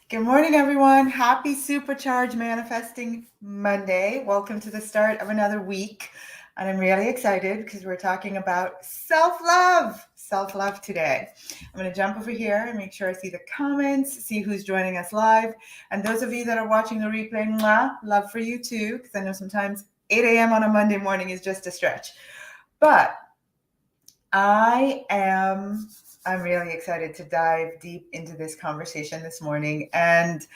Good morning, everyone. Happy Supercharged Manifesting Monday. Welcome to the start of another week. And I'm really excited because we're talking about self-love. Self-love today. I'm going to jump over here and make sure I see the comments, see who's joining us live. And those of you that are watching the replay, mwah, love for you too, because I know sometimes 8 a.m. on a Monday morning is just a stretch. But I'm really excited to dive deep into this conversation this morning. And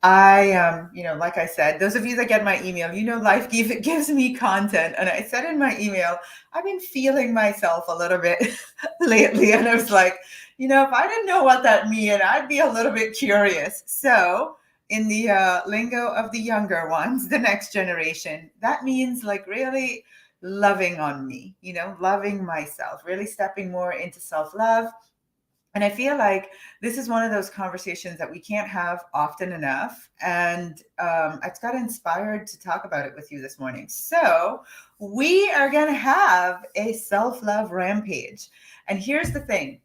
like I said, those of you that get my email, life gives me content. And I said in my email, I've been feeling myself a little bit lately. And I was like, if I didn't know what that meant, I'd be a little bit curious. So in the lingo of the younger ones, the next generation, that means like really loving on me, loving myself, really stepping more into self-love. And I feel like this is one of those conversations that we can't have often enough. And I got inspired to talk about it with you this morning. So we are going to have a self-love rampage. And here's the thing.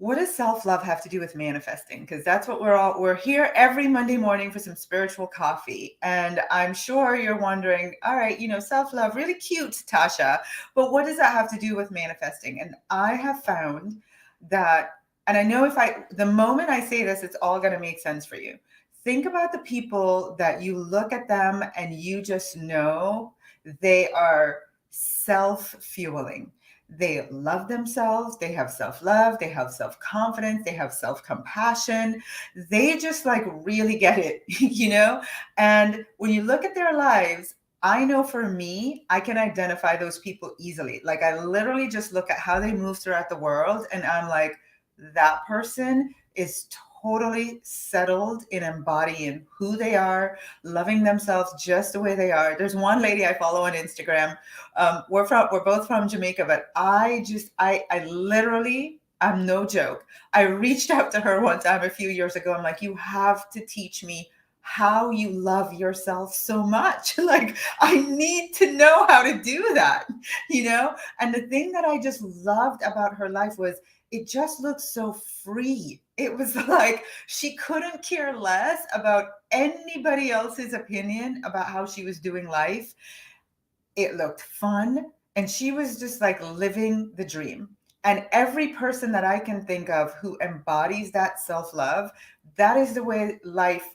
What does self-love have to do with manifesting? Because that's what we're here every Monday morning for some spiritual coffee. And I'm sure you're wondering, all right, self-love, really cute, Tasha, but what does that have to do with manifesting? And I have found that, and I know the moment I say this, it's all going to make sense for you. Think about the people that you look at them and you just know they are self-fueling. They love themselves, they have self-love, they have self-confidence, they have self-compassion. They just like really get it, And when you look at their lives, I know for me, I can identify those people easily. Like I literally just look at how they move throughout the world and I'm like, that person is totally settled in embodying who they are, loving themselves just the way they are. There's one lady I follow on Instagram. We're both from Jamaica, but I literally, I'm no joke. I reached out to her one time a few years ago. I'm like, you have to teach me how you love yourself so much. Like, I need to know how to do that. And the thing that I just loved about her life was it just looked so free. It was like she couldn't care less about anybody else's opinion about how she was doing life. It looked fun. And she was just like living the dream. And every person that I can think of who embodies that self love, that is the way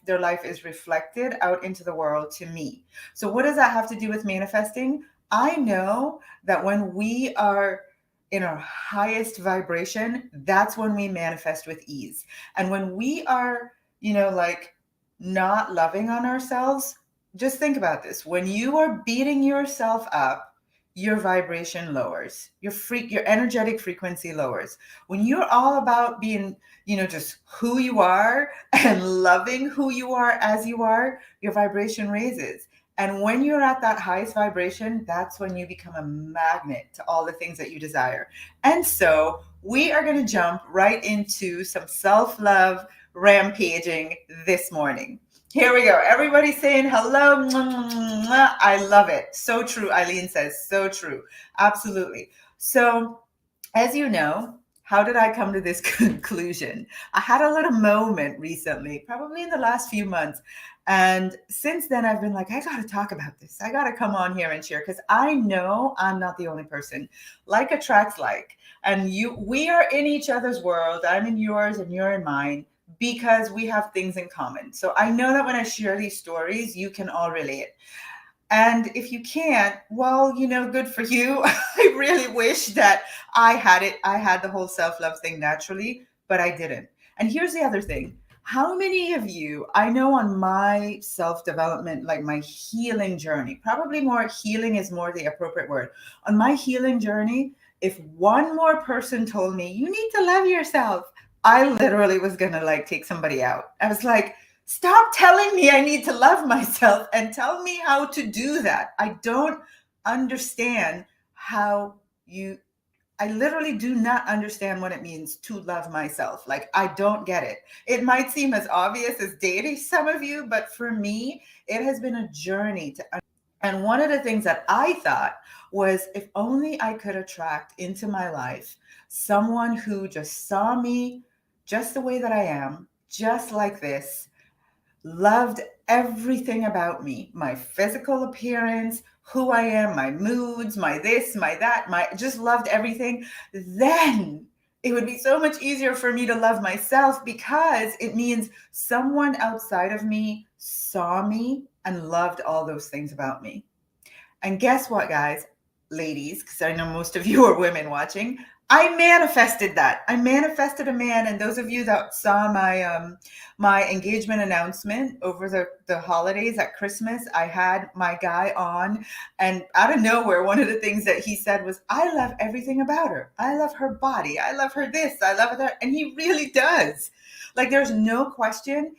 their life is reflected out into the world to me. So, what does that have to do with manifesting? I know that when we are in our highest vibration, that's when we manifest with ease. And when we are, like not loving on ourselves, just think about this. When you are beating yourself up, your vibration lowers. Your energetic frequency lowers. When you're all about being, just who you are and loving who you are as you are, your vibration raises. And when you're at that highest vibration, that's when you become a magnet to all the things that you desire. And so we are going to jump right into some self-love rampaging this morning. Here we go. Everybody saying hello. I love it. So true. Eileen says, so true. Absolutely. So, as you know, how did I come to this conclusion? I had a little moment recently, probably in the last few months. And since then, I've been like, I got to talk about this. I got to come on here and share because I know I'm not the only person. Like attracts like. And we are in each other's world. I'm in yours and you're in mine because we have things in common. So I know that when I share these stories, you can all relate. And if you can't, well, good for you. I really wish that I had it. I had the whole self-love thing naturally, but I didn't. And here's the other thing. How many of you, I know on my self-development, like my healing journey, probably more healing is more the appropriate word. On my healing journey, if one more person told me, you need to love yourself, I literally was going to like take somebody out. I was like, stop telling me I need to love myself and tell me how to do that. I don't understand I literally do not understand what it means to love myself. Like, I don't get it. It might seem as obvious as dating some of you, but for me, it has been a journey to. And one of the things that I thought was if only I could attract into my life someone who just saw me just the way that I am, just like this, loved everything about me, my physical appearance, who I am, my moods, my this, my that, my just loved everything, then it would be so much easier for me to love myself because it means someone outside of me saw me and loved all those things about me. And guess what, guys, ladies, because I know most of you are women watching. I manifested that. I manifested a man, and those of you that saw my engagement announcement over the holidays at Christmas, I had my guy on, and out of nowhere, one of the things that he said was, "I love everything about her. I love her body. I love her this. I love her that," and he really does. Like, there's no question.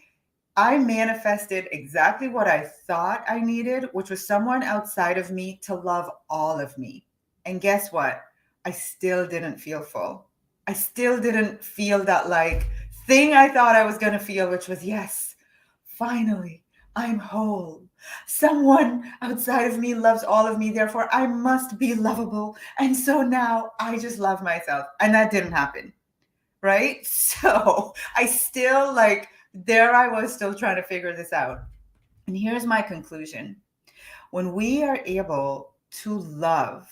I manifested exactly what I thought I needed, which was someone outside of me to love all of me. And guess what? I still didn't feel full. I still didn't feel that like thing I thought I was going to feel, which was, yes, finally, I'm whole. Someone outside of me loves all of me. Therefore, I must be lovable. And so now I just love myself. And that didn't happen. Right? So I still like, there I was still trying to figure this out. And here's my conclusion. When we are able to love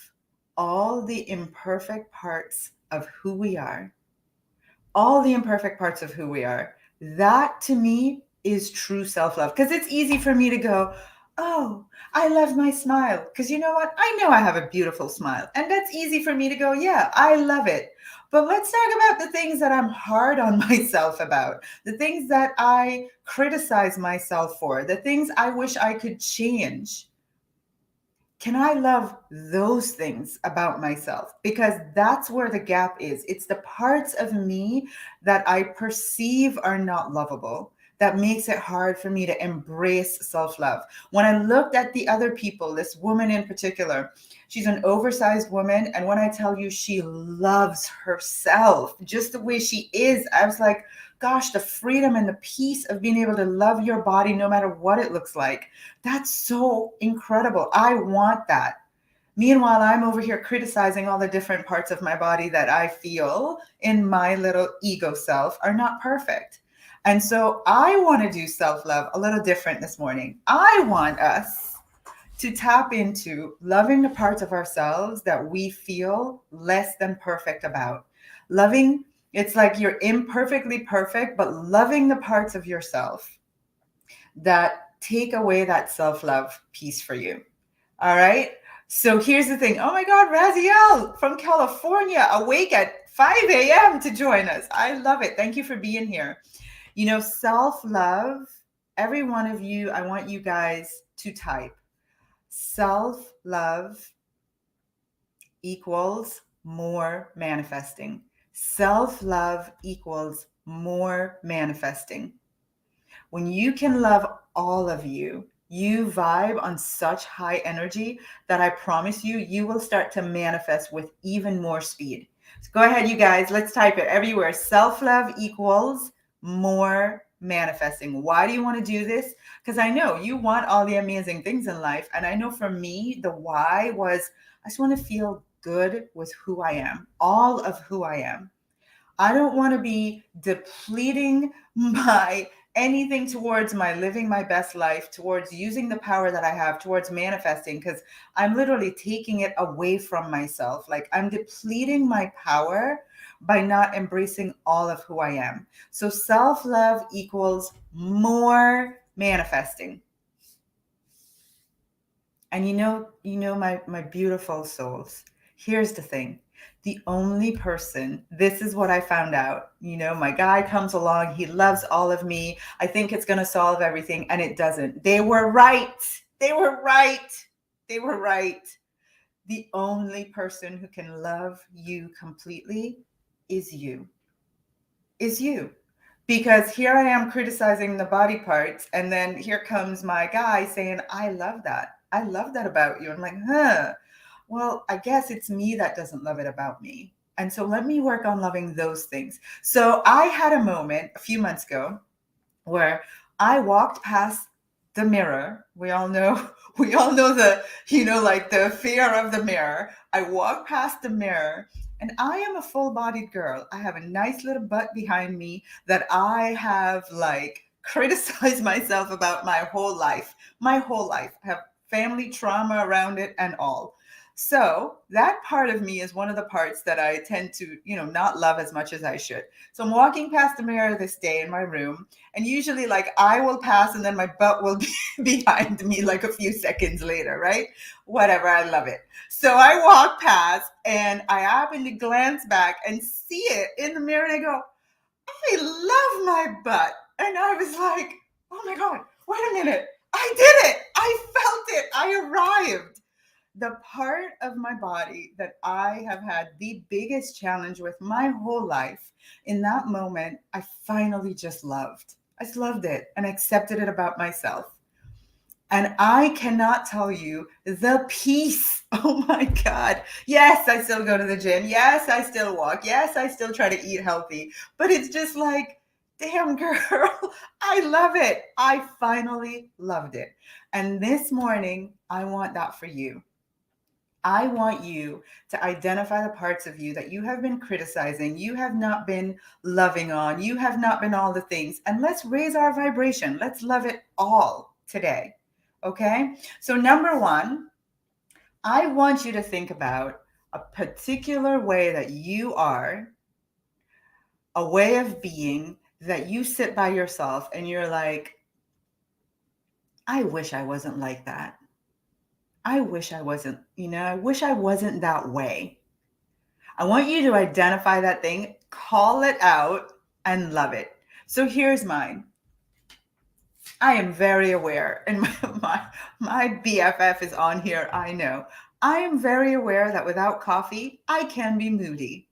all the imperfect parts of who we are, all the imperfect parts of who we are, that to me is true self-love. Because it's easy for me to go, oh, I love my smile. Because you know what? I know I have a beautiful smile. And that's easy for me to go, yeah, I love it. But let's talk about the things that I'm hard on myself about, the things that I criticize myself for, the things I wish I could change. Can I love those things about myself? Because that's where the gap is. It's the parts of me that I perceive are not lovable that makes it hard for me to embrace self-love. When I looked at the other people, this woman in particular, she's an oversized woman. And when I tell you she loves herself just the way she is, I was like, gosh, the freedom and the peace of being able to love your body no matter what it looks like. That's so incredible. I want that. Meanwhile, I'm over here criticizing all the different parts of my body that I feel in my little ego self are not perfect. And so I want to do self-love a little different this morning. I want us to tap into loving the parts of ourselves that we feel less than perfect about. Loving, it's like you're imperfectly perfect, but loving the parts of yourself that take away that self-love piece for you. All right. So here's the thing. Oh my God, Raziel from California, awake at 5 a.m. to join us. I love it. Thank you for being here. You know, self-love, every one of you, I want you guys to type self-love equals more manifesting. Self-love equals more manifesting. When you can love all of you, you vibe on such high energy that I promise you, you will start to manifest with even more speed. So go ahead, you guys, let's type it everywhere. Self-love equals more manifesting. Why do you want to do this? Because I know you want all the amazing things in life. And I know for me, the why was I just want to feel good with who I am, all of who I am. I don't want to be depleting my anything towards my living my best life, towards using the power that I have, towards manifesting, because I'm literally taking it away from myself. Like I'm depleting my power by not embracing all of who I am. So self-love equals more manifesting. And you know, my beautiful souls, here's the thing. The only person, this is what I found out. You know, my guy comes along, he loves all of me. I think it's going to solve everything, and it doesn't. They were right. They were right. They were right. The only person who can love you completely is you. Is you. Because here I am criticizing the body parts, and then here comes my guy saying, I love that. I love that about you. I'm like, well, I guess it's me that doesn't love it about me. And so let me work on loving those things. So I had a moment a few months ago where I walked past the mirror. We all know the, like the fear of the mirror. I walked past the mirror And I am a full-bodied girl. I have a nice little butt behind me that I have like criticized myself about my whole life. My whole life. I have family trauma around it and all. So that part of me is one of the parts that I tend to, not love as much as I should. So I'm walking past the mirror this day in my room, and usually like I will pass and then my butt will be behind me like a few seconds later, right? Whatever, I love it. So I walk past and I happen to glance back and see it in the mirror and I go, I love my butt. And I was like, oh my God, wait a minute. I did it. I felt it. I arrived. The part of my body that I have had the biggest challenge with my whole life, in that moment, I finally just loved. I just loved it and accepted it about myself. And I cannot tell you the peace. Oh my God. Yes, I still go to the gym. Yes, I still walk. Yes, I still try to eat healthy. But it's just like, damn girl, I love it. I finally loved it. And this morning, I want that for you. I want you to identify the parts of you that you have been criticizing, you have not been loving on, you have not been all the things. And let's raise our vibration. Let's love it all today. Okay? So, number one, I want you to think about a particular way that you are, a way of being that you sit by yourself and you're like, I wish I wasn't like that. I wish I wasn't, I wish I wasn't that way. I want you to identify that thing, call it out, and love it. So here's mine. I am very aware, and my BFF is on here, I know. I am very aware that without coffee, I can be moody.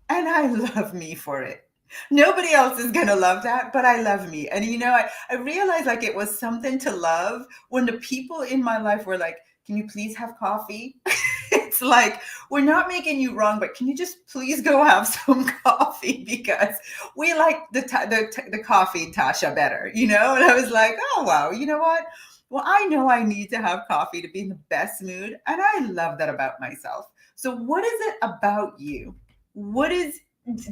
And I love me for it. Nobody else is going to love that, but I love me. And I realized like it was something to love when the people in my life were like, can you please have coffee? It's like, we're not making you wrong, but can you just please go have some coffee? Because we like the coffee Tasha better, And I was like, oh, wow, you know what? Well, I know I need to have coffee to be in the best mood. And I love that about myself. So what is it about you? What is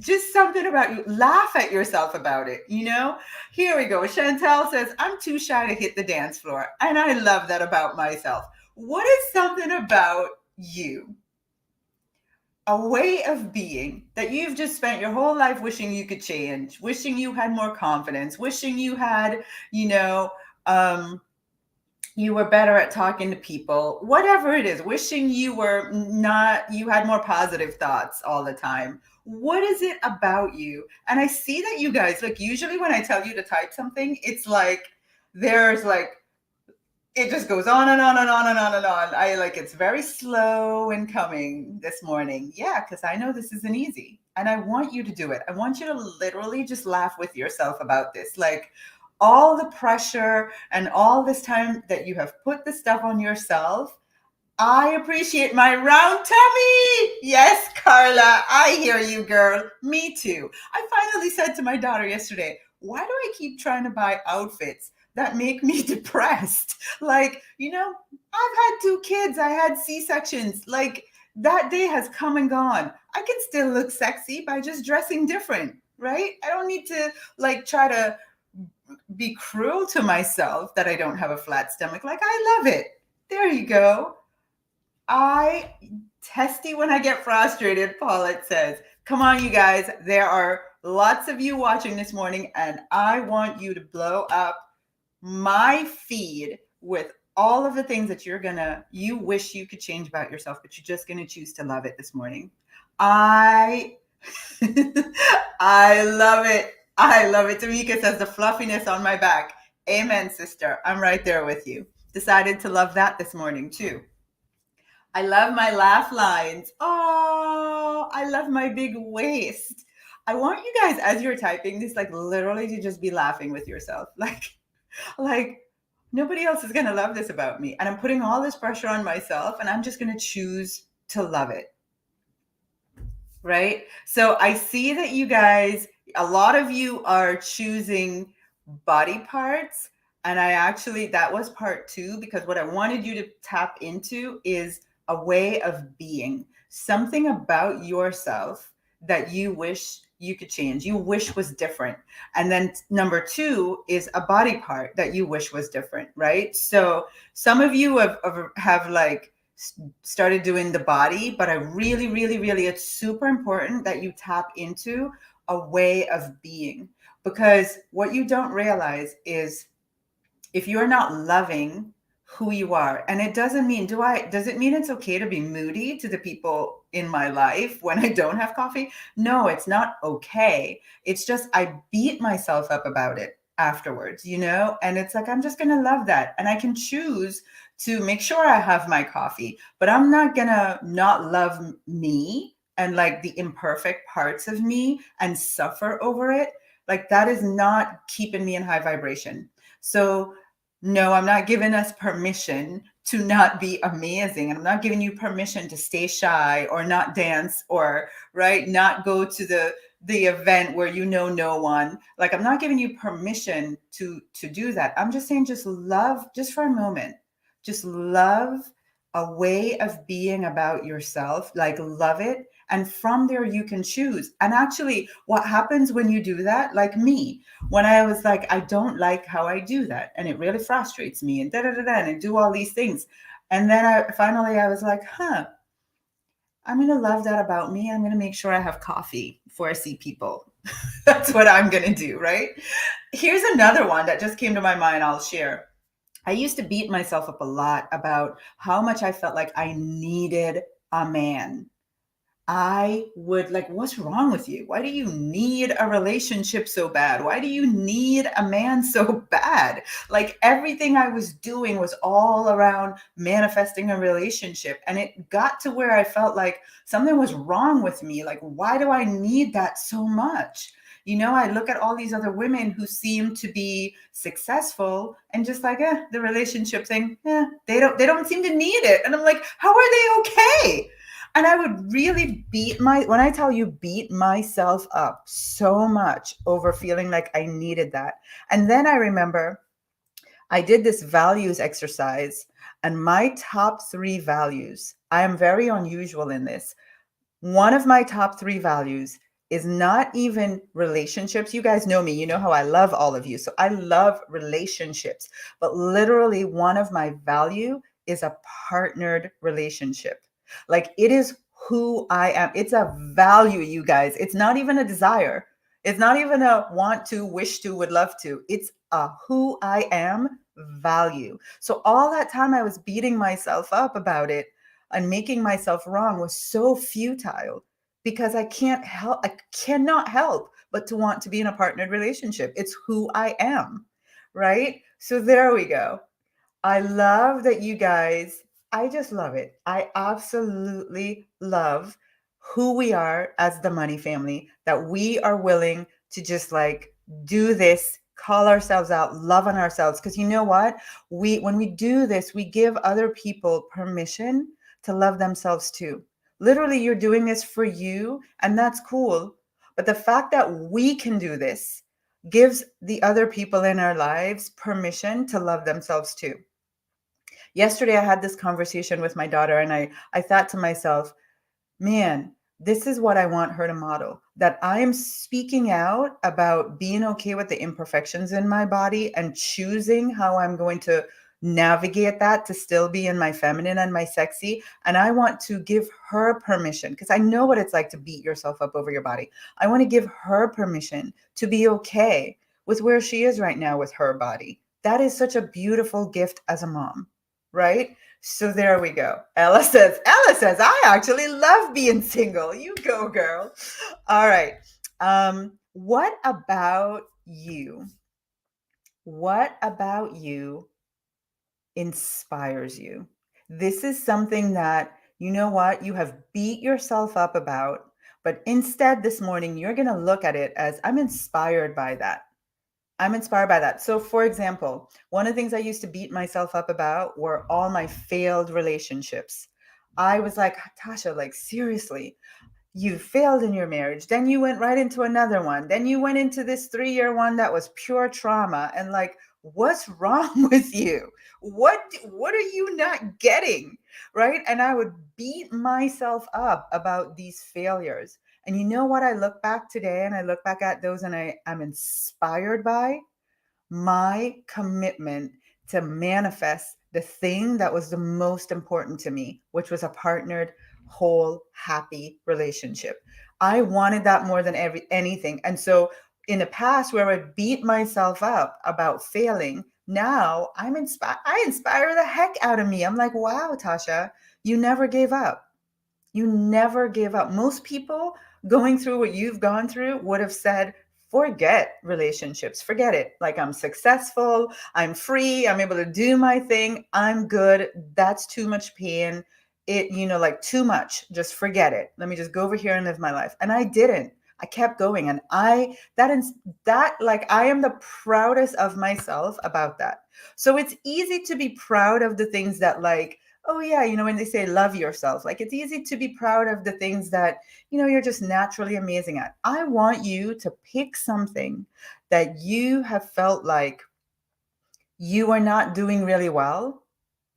just something about you? Laugh at yourself about it, Here we go. Chantel says, I'm too shy to hit the dance floor. And I love that about myself. What is something about you, a way of being that you've just spent your whole life wishing you could change, wishing you had more confidence, wishing you had, you were better at talking to people, whatever it is, wishing you had more positive thoughts all the time. What is it about you? And I see that you guys, like, usually when I tell you to type something, it's like, there's like, it just goes on and on and on and on and on. It's very slow in coming this morning. Yeah, because I know this isn't easy. And I want you to do it. I want you to literally just laugh with yourself about this. Like, all the pressure and all this time that you have put the stuff on yourself. I appreciate my round tummy. Yes, Carla, I hear you, girl. Me too. I finally said to my daughter yesterday, why do I keep trying to buy outfits that make me depressed? Like, I've had 2 kids. I had C-sections. Like, that day has come and gone. I can still look sexy by just dressing different, right? I don't need to try to be cruel to myself that I don't have a flat stomach. Like, I love it. There you go. I testy when I get frustrated, Paulette says. Come on, you guys. There are lots of you watching this morning, and I want you to blow up my feed with all of the things that you wish you could change about yourself, but you're just going to choose to love it this morning. I love it. I love it. Tamika says the fluffiness on my back. Amen, sister. I'm right there with you. Decided to love that this morning too. I love my laugh lines. Oh, I love my big waist. I want you guys, as you're typing this, literally to just be laughing with yourself. Like nobody else is going to love this about me. And I'm putting all this pressure on myself, and I'm just going to choose to love it. Right? So I see that you guys, a lot of you are choosing body parts. And that was part 2, because what I wanted you to tap into is a way of being. something about yourself that you wish you could change, you wish was different. And then number two is a body part that you wish was different, right? So some of you have like started doing the body, but I really, really, really, it's super important that you tap into a way of being, because what you don't realize is if you're not loving who you are, and it doesn't mean, does it mean it's okay to be moody to the people in my life when I don't have coffee? No, it's not okay. It's just I beat myself up about it afterwards, and it's like I'm just going to love that, and I can choose to make sure I have my coffee, but I'm not going to not love me and like the imperfect parts of me and suffer over it. Like that is not keeping me in high vibration. So no, I'm not giving us permission to not be amazing. I'm not giving you permission to stay shy or not dance or right, not go to the event where you know no one. Like I'm not giving you permission to do that. I'm just saying just love just for a moment. Just love a way of being about yourself, like love it. And from there you can choose. And actually what happens when you do that, like me, when I was like, I don't like how I do that. And it really frustrates me and and I do all these things. And then I was like, I'm going to love that about me. I'm going to make sure I have coffee before I see people. That's what I'm going to do. Right. Here's another one that just came to my mind. I'll share. I used to beat myself up a lot about how much I felt like I needed a man. I would like, what's wrong with you? Why do you need a relationship so bad? Why do you need a man so bad? Like everything I was doing was all around manifesting a relationship. And it got to where I felt like something was wrong with me. Like, why do I need that so much? I look at all these other women who seem to be successful and just like, the relationship thing, they don't seem to need it. And I'm like, how are they okay? And I would really when I tell you beat myself up so much over feeling like I needed that. And then I remember I did this values exercise, and my top 3 values, I am very unusual in this. One of my top 3 values is not even relationships. You guys know me. You know how I love all of you. So I love relationships. But literally one of my value is a partnered relationship. Like it is who I am. It's a value, you guys. It's not even a desire. It's not even a want to, wish to, would love to. It's a who I am value. So all that time I was beating myself up about it and making myself wrong was so futile because I cannot help but to want to be in a partnered relationship. It's who I am, right? So there we go. I love that you guys, I just love it. I absolutely love who we are as the money family, that we are willing to just like do this, call ourselves out, love on ourselves. Because you know what? When we do this, we give other people permission to love themselves too. Literally, you're doing this for you, and that's cool. But the fact that we can do this gives the other people in our lives permission to love themselves too. Yesterday, I had this conversation with my daughter, and I thought to myself, man, this is what I want her to model, that I am speaking out about being okay with the imperfections in my body and choosing how I'm going to navigate that to still be in my feminine and my sexy. And I want to give her permission, because I know what it's like to beat yourself up over your body. I want to give her permission to be okay with where she is right now with her body. That is such a beautiful gift as a mom, right? So there we go. Ella says, I actually love being single. You go, girl. All right. What about you? What about you inspires you? This is something that, you know what, you have beat yourself up about, but instead this morning, you're going to look at it as I'm inspired by that. I'm inspired by that. So, for example, one of the things I used to beat myself up about were all my failed relationships. I was like, Tasha, like, seriously, You failed in your marriage. Then you went right into another one. Then you went into this 3-year one that was pure trauma. And like, what's wrong with you? What are you not getting? Right? And I would beat myself up about these failures. And you know what? I look back today and I look back at those and I'm inspired by my commitment to manifest the thing that was the most important to me, which was a partnered, whole, happy relationship. I wanted that more than anything. And so in the past where I beat myself up about failing, now I'm inspired. I inspire the heck out of me. I'm like, wow, Tasha, you never gave up. You never gave up. Most people going through what you've gone through would have said, forget relationships, forget it. Like, I'm successful, I'm free, I'm able to do my thing, I'm good. That's too much pain. Like too much. Just forget it. Let me just go over here and live my life. And I didn't. I kept going. And I am the proudest of myself about that. So it's easy to be proud of the things that, like, oh yeah, when they say love yourself, like, it's easy to be proud of the things that you're just naturally amazing at. I want you to pick something that you have felt like you are not doing really well,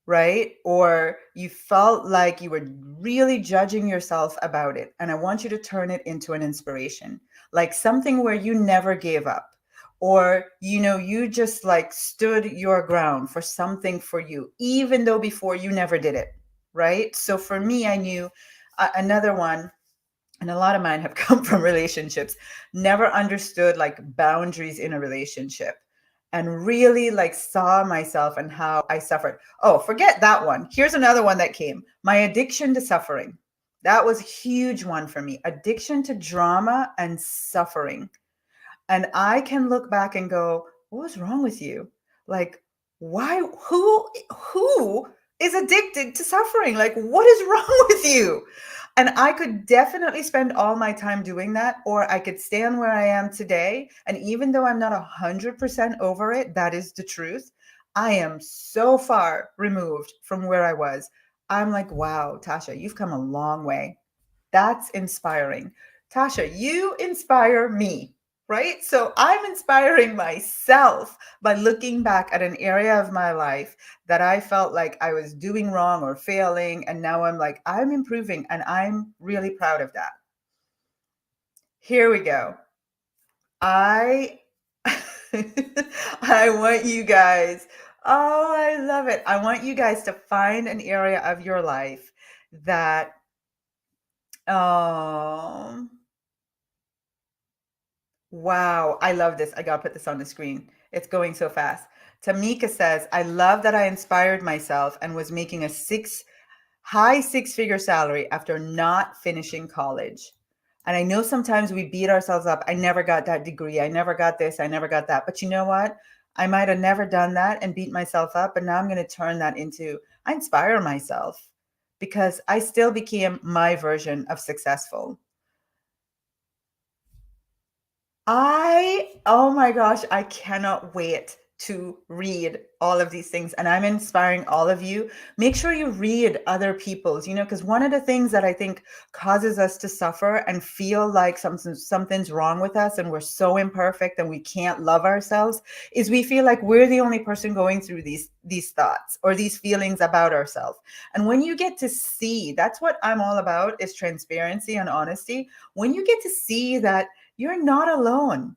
right? Or you felt like you were really judging yourself about it. And I want you to turn it into an inspiration, like something where you never gave up. Or, you just like stood your ground for something for you, even though before you never did it. Right. So for me, I knew another one, and a lot of mine have come from relationships, never understood like boundaries in a relationship, and really like saw myself and how I suffered. Oh, forget that one. Here's another one that came. My addiction to suffering. That was a huge one for me. Addiction to drama and suffering. And I can look back and go, what was wrong with you? Like, why, who is addicted to suffering? Like, what is wrong with you? And I could definitely spend all my time doing that, or I could stand where I am today. And even though I'm not 100% over it, that is the truth. I am so far removed from where I was. I'm like, wow, Tasha, you've come a long way. That's inspiring. Tasha, you inspire me, right? So I'm inspiring myself by looking back at an area of my life that I felt like I was doing wrong or failing. And now I'm like, I'm improving, and I'm really proud of that. Here we go. I I want you guys. Oh, I love it. I want you guys to find an area of your life that um wow, I love this. I gotta put this on the screen. It's going so fast. Tamika says, I love that I inspired myself and was making a high six-figure salary after not finishing college. And I know sometimes we beat ourselves up. I never got that degree. I never got this. I never got that. But you know what? I might have never done that and beat myself up. But now I'm going to turn that into, I inspire myself because I still became my version of successful. Oh my gosh, I cannot wait to read all of these things. And I'm inspiring all of you. Make sure you read other people's, because one of the things that I think causes us to suffer and feel like something's wrong with us and we're so imperfect and we can't love ourselves is we feel like we're the only person going through these thoughts or these feelings about ourselves. And when you get to see, that's what I'm all about, is transparency and honesty. When you get to see that you're not alone.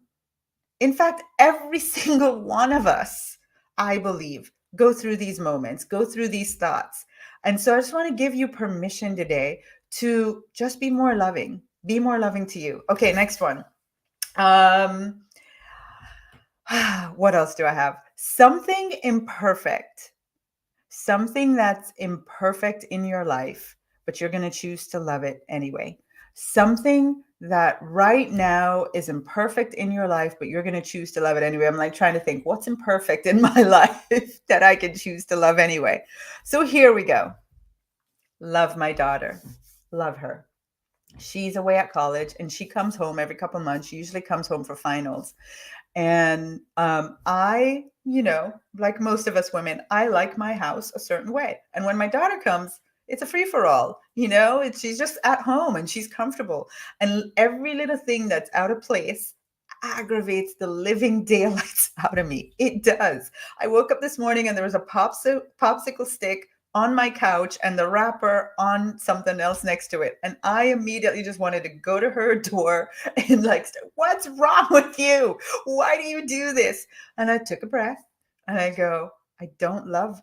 In fact, every single one of us, I believe, go through these moments, go through these thoughts. And so I just want to give you permission today to just be more loving to you. Okay, next one. What else do I have? Something imperfect. Something that's imperfect in your life, but you're going to choose to love it anyway. Something that right now is imperfect in your life, but you're going to choose to love it anyway. I'm like trying to think what's imperfect in my life that I can choose to love anyway. So here we go. Love my daughter. Love her. She's away at college and she comes home every couple months. She usually comes home for finals. And like most of us women, I like my house a certain way. And when my daughter comes, It's a free for all, you know? She's just at home and she's comfortable. And every little thing that's out of place aggravates the living daylights out of me. It does. I woke up this morning and there was a popsicle stick on my couch and the wrapper on something else next to it. And I immediately just wanted to go to her door and like, what's wrong with you? Why do you do this? And I took a breath and I go, I don't love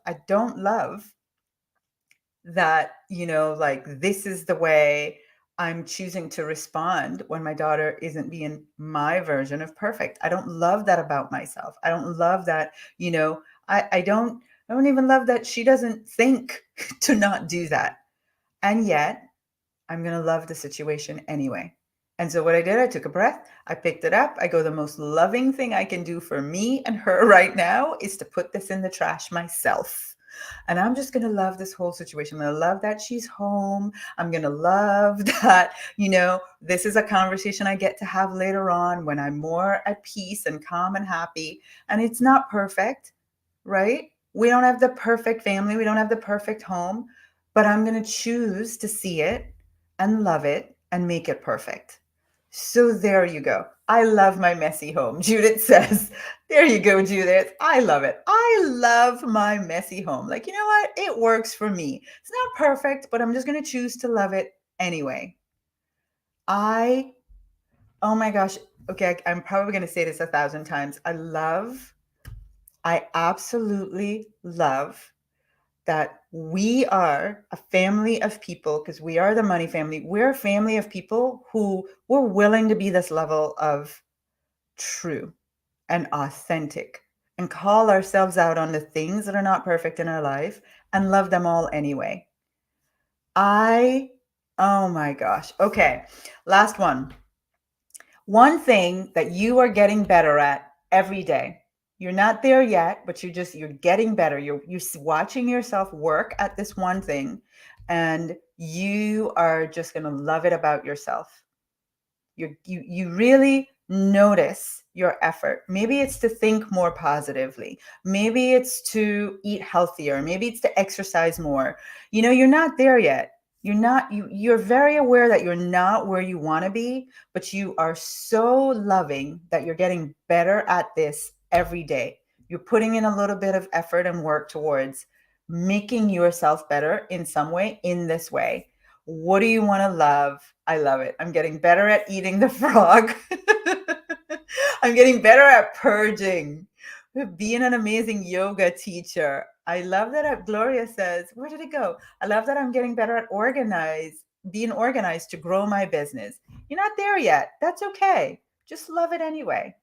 that, like this is the way I'm choosing to respond when my daughter isn't being my version of perfect. I don't love that about myself. I don't love that, I don't even love that she doesn't think to not do that. And yet I'm going to love the situation anyway. And so what I did, I took a breath, I picked it up. I go, the most loving thing I can do for me and her right now is to put this in the trash myself. And I'm just going to love this whole situation. I'm going to love that she's home. I'm going to love that, this is a conversation I get to have later on when I'm more at peace and calm and happy. And it's not perfect, right? We don't have the perfect family. We don't have the perfect home, but I'm going to choose to see it and love it and make it perfect. So there you go. I love my messy home. Judith says, there you go, Judith. I love it. I love my messy home. Like, you know what? It works for me. It's not perfect, but I'm just going to choose to love it anyway. Oh my gosh. Okay, I'm probably going to say this 1,000 times. I absolutely love that we are a family of people, because we are the money family. We're a family of people who were willing to be this level of true and authentic and call ourselves out on the things that are not perfect in our life and love them all anyway. Oh my gosh. Okay. Last one. One thing that you are getting better at every day. You're not there yet, but you're getting better. You're watching yourself work at this one thing, and you are just going to love it about yourself. You really notice your effort. Maybe it's to think more positively. Maybe it's to eat healthier. Maybe it's to exercise more. You're not there yet. You're very aware that you're not where you want to be, but you are so loving that you're getting better at this every day. You're putting in a little bit of effort and work towards making yourself better in some way, in this way. What do you want to love? I love it. I'm getting better at eating the frog. I'm getting better at purging, being an amazing yoga teacher. I love that Gloria says, where did it go? I love that I'm getting better at being organized to grow my business. You're not there yet. That's okay. Just love it anyway.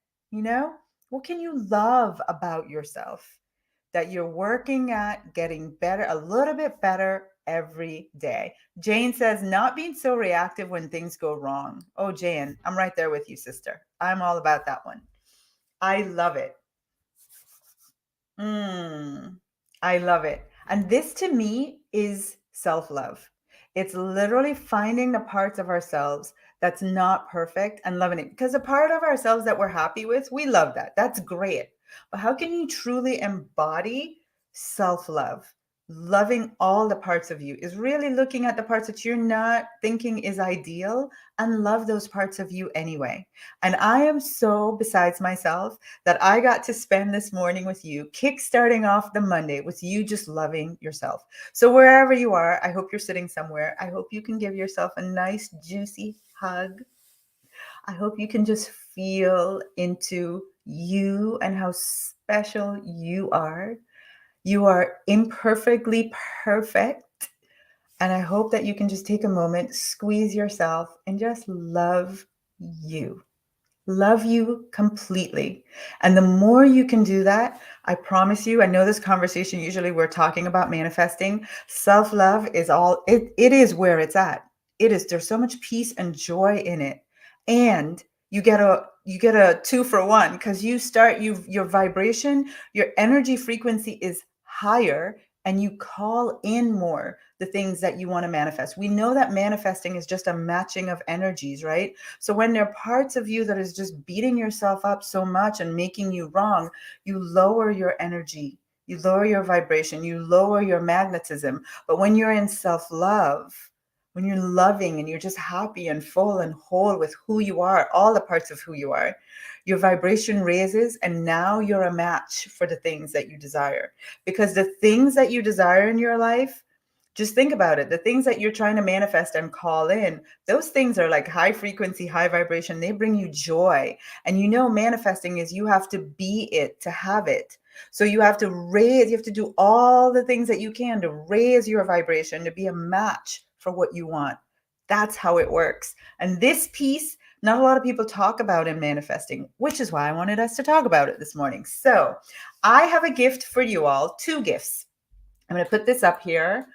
What can you love about yourself that you're working at getting better, a little bit better every day? Jane says, not being so reactive when things go wrong. Oh, Jane, I'm right there with you, sister. I'm all about that one. I love it. I love it. And this to me is self-love. It's literally finding the parts of ourselves that's not perfect and loving it. Because a part of ourselves that we're happy with, we love that. That's great. But how can you truly embody self-love? Loving all the parts of you is really looking at the parts that you're not thinking is ideal and love those parts of you anyway. And I am so besides myself that I got to spend this morning with you, kickstarting off the Monday with you just loving yourself. So wherever you are, I hope you're sitting somewhere. I hope you can give yourself a nice, juicy hug. I hope you can just feel into you and how special you are. You are imperfectly perfect. And I hope that you can just take a moment, squeeze yourself, and just love you. Love you completely. And the more you can do that, I promise you, I know this conversation, usually we're talking about manifesting. Self-love is it is where it's at. There's so much peace and joy in it. And you get a 2 for 1, because your vibration, your energy frequency is higher, and you call in more the things that you want to manifest. We know that manifesting is just a matching of energies, right? So when there are parts of you that is just beating yourself up so much and making you wrong, you lower your energy You lower your vibration, you lower your magnetism. But when you're in self-love, when you're loving and you're just happy and full and whole with who you are, all the parts of who you are, your vibration raises, and now you're a match for the things that you desire. Because the things that you desire in your life, just think about it. The things that you're trying to manifest and call in, those things are like high frequency, high vibration. They bring you joy. And manifesting is you have to be it to have it. So you have to raise, you have to do all the things that you can to raise your vibration, to be a match for what you want. That's how it works. And this piece, not a lot of people talk about in manifesting, which is why I wanted us to talk about it this morning. So I have a gift for you all, two gifts. I'm going to put this up here.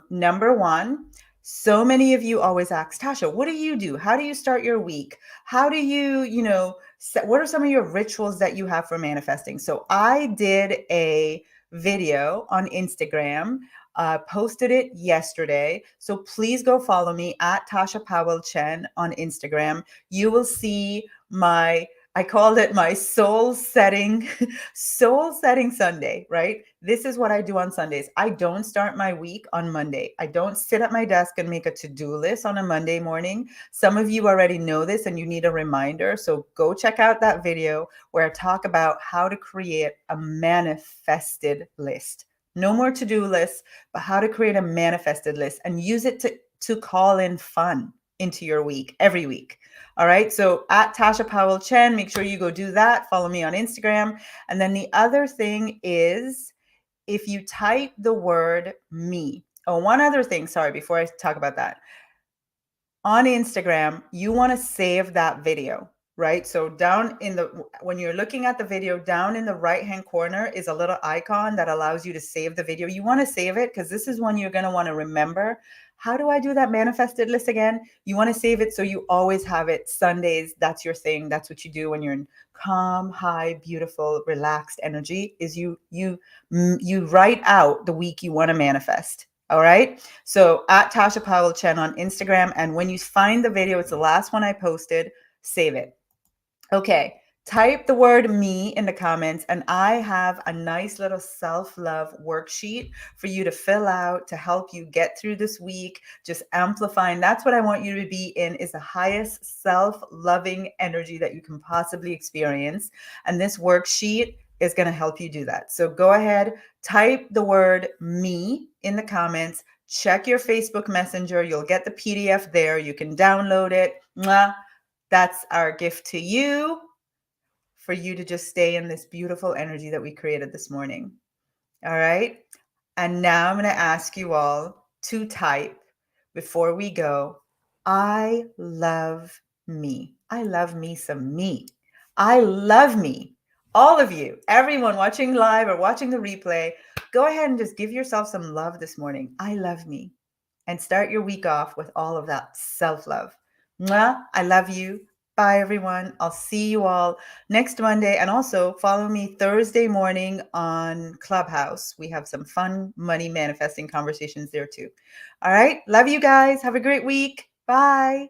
Number one, so many of you always ask, Tasha, what do you do? How do you start your week? How do you, what are some of your rituals that you have for manifesting? So I did a video on Instagram, posted it yesterday. So please go follow me at Tasha Powell Chen on Instagram. You will see I called it my soul setting Sunday, right? This is what I do on Sundays. I don't start my week on Monday. I don't sit at my desk and make a to-do list on a Monday morning. Some of you already know this and you need a reminder. So go check out that video where I talk about how to create a manifested list. No more to-do lists, but how to create a manifested list and use it to call in fun into your week every week. All right. So at Tasha Powell Chen, make sure you go do that. Follow me on Instagram. And then the other thing is, if you type the word me. Oh, one other thing. Sorry, before I talk about that. On Instagram, you want to save that video, right? So when you're looking at the video, down in the right-hand corner is a little icon that allows you to save the video. You want to save it because this is one you're going to want to remember. How do I do that manifested list again? You want to save it so you always have it. Sundays, that's your thing. That's what you do when you're in calm, high, beautiful, relaxed energy, is you write out the week you want to manifest. All right. So at Tasha Powell Chen on Instagram. And when you find the video, it's the last one I posted, save it. Okay. Type the word me in the comments, and I have a nice little self-love worksheet for you to fill out to help you get through this week, just amplifying. That's what I want you to be in, is the highest self-loving energy that you can possibly experience. And this worksheet is going to help you do that. So go ahead, type the word me in the comments, check your Facebook Messenger. You'll get the PDF there. You can download it. Mwah. That's our gift to you, for you to just stay in this beautiful energy that we created this morning. All right. And now I'm going to ask you all to type, before we go, I love me. I love me some me. I love me. All of you, everyone watching live or watching the replay, go ahead and just give yourself some love this morning. I love me. And start your week off with all of that self-love. Mwah, I love you. Bye, everyone. I'll see you all next Monday. And also follow me Thursday morning on Clubhouse. We have some fun money manifesting conversations there too. All right. Love you guys. Have a great week. Bye.